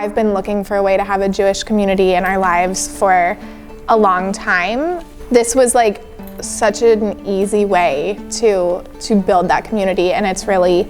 I've been looking for a way to have a Jewish community in our lives for a long time. This was like such an easy way to build that community, and it's really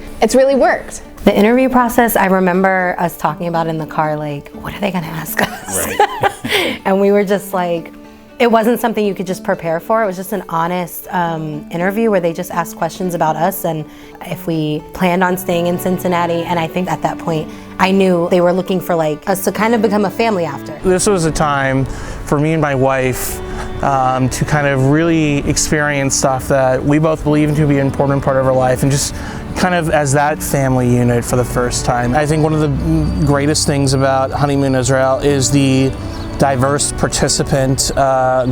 worked. The interview process, I remember us talking about in the car, like, what are they gonna ask us? Right. And we were just like, it wasn't something you could just prepare for. It was just an honest interview where they just asked questions about us and if we planned on staying in Cincinnati. And I think at that point, I knew they were looking for like us to kind of become a family after. This was a time for me and my wife to kind of really experience stuff that we both believe to be an important part of our life, and just kind of as that family unit for the first time. I think one of the greatest things about Honeymoon Israel is the diverse participant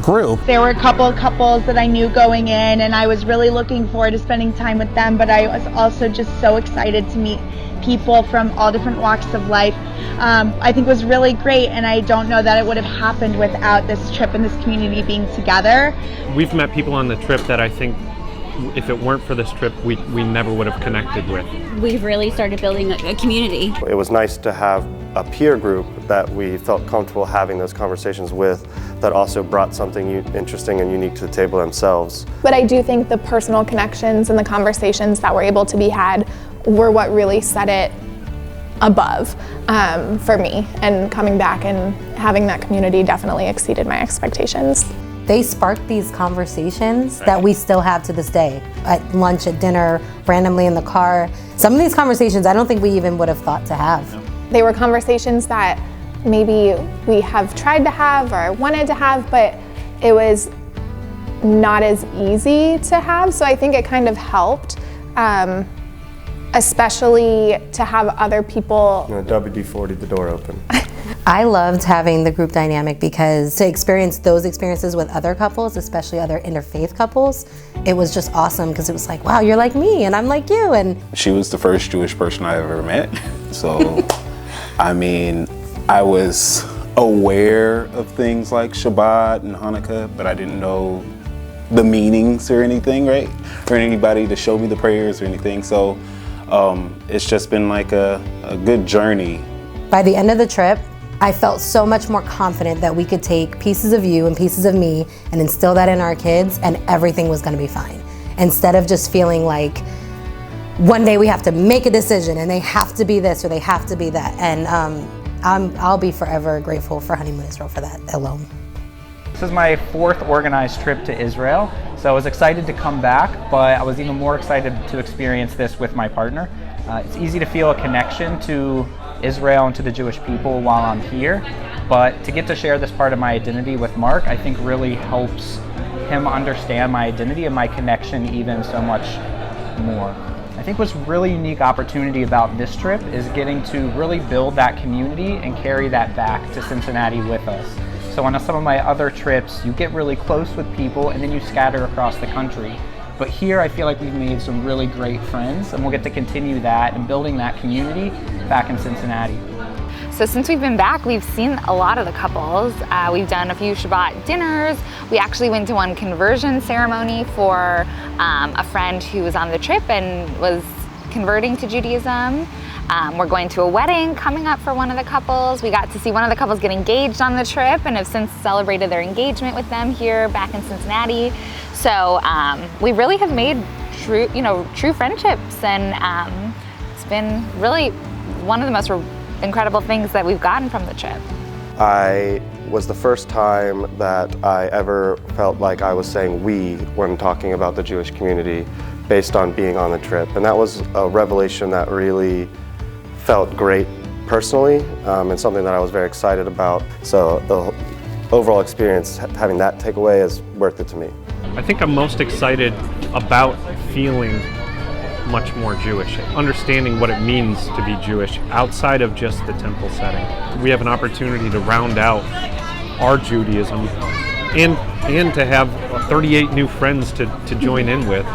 group. There were a couple of couples that I knew going in, and I was really looking forward to spending time with them, but I was also just so excited to meet people from all different walks of life. I think it was really great, and I don't know that it would have happened without this trip and this community being together. We've met people on the trip that I think if it weren't for this trip, we never would have connected with. We've really started building a community. It was nice to have a peer group that we felt comfortable having those conversations with, that also brought something interesting and unique to the table themselves. But I do think the personal connections and the conversations that were able to be had were what really set it above for me, and coming back and having that community definitely exceeded my expectations. They sparked these conversations that we still have to this day. At lunch, at dinner, randomly in the car. Some of these conversations I don't think we even would have thought to have. They were conversations that maybe we have tried to have or wanted to have, but it was not as easy to have, so I think it kind of helped, especially to have other people. WD-40, the door open. I loved having the group dynamic because to experience those experiences with other couples, especially other interfaith couples, it was just awesome because it was like, wow, you're like me and I'm like you. And she was the first Jewish person I ever met. So, I mean, I was aware of things like Shabbat and Hanukkah, but I didn't know the meanings or anything, right? Or anybody to show me the prayers or anything. So it's just been like a good journey. By the end of the trip, I felt so much more confident that we could take pieces of you and pieces of me and instill that in our kids, and everything was gonna be fine. Instead of just feeling like one day we have to make a decision and they have to be this or they have to be that. And I'll be forever grateful for Honeymoon Israel for that alone. This is my 4th organized trip to Israel, so I was excited to come back, but I was even more excited to experience this with my partner. It's easy to feel a connection to Israel and to the Jewish people while I'm here, but to get to share this part of my identity with Mark, I think really helps him understand my identity and my connection even so much more. I think what's really unique opportunity about this trip is getting to really build that community and carry that back to Cincinnati with us. So on some of my other trips, you get really close with people and then you scatter across the country. But here I feel like we've made some really great friends, and we'll get to continue that and building that community back in Cincinnati. So since we've been back, we've seen a lot of the couples. We've done a few Shabbat dinners. We actually went to one conversion ceremony for a friend who was on the trip and was converting to Judaism. We're going to a wedding coming up for one of the couples. We got to see one of the couples get engaged on the trip and have since celebrated their engagement with them here back in Cincinnati. So we really have made true friendships, and it's been really one of the most incredible things that we've gotten from the trip. I was the first time that I ever felt like I was saying we when talking about the Jewish community based on being on the trip, and that was a revelation that really felt great personally, and something that I was very excited about. So the overall experience, having that takeaway, is worth it to me. I think I'm most excited about feeling much more Jewish, understanding what it means to be Jewish outside of just the temple setting. We have an opportunity to round out our Judaism and to have 38 new friends to join in with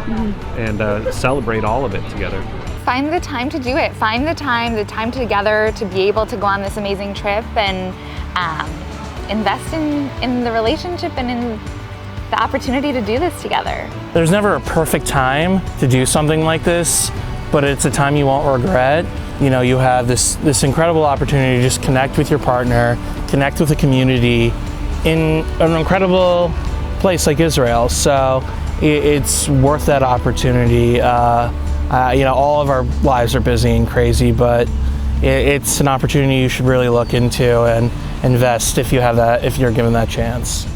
and celebrate all of it together. Find the time to do it. Find the time together to be able to go on this amazing trip and invest in the relationship and in the opportunity to do this together. There's never a perfect time to do something like this, but it's a time you won't regret. You know, you have this incredible opportunity to just connect with your partner, connect with the community in an incredible place like Israel. So it's worth that opportunity. You know, all of our lives are busy and crazy, but it's an opportunity you should really look into and invest if you're given that chance.